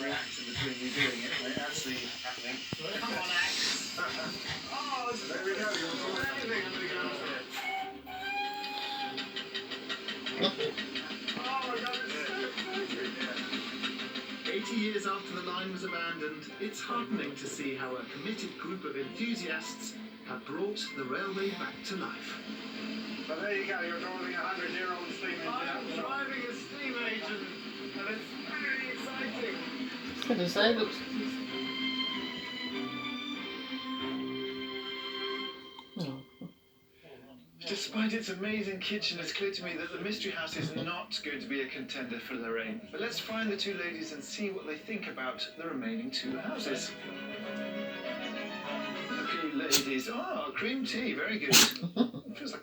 reaction between you doing it and it actually happening. Come on, Axe. Oh, there we go. You're doing anything under the ground here. Oh, my God, it's so yeah. 80 years after the line was abandoned, it's heartening to see how a committed group of enthusiasts have brought the railway back to life. But there you go, you're driving a 100-year-old steam engine. I'm driving a steam engine, and it's very exciting. I was going to say, looks... Oh. Despite its amazing kitchen, it's clear to me that the Mystery House is not going to be a contender for Lorraine. But let's find the two ladies and see what they think about the remaining two houses. Look at you ladies. Oh, cream tea, very good. Feels like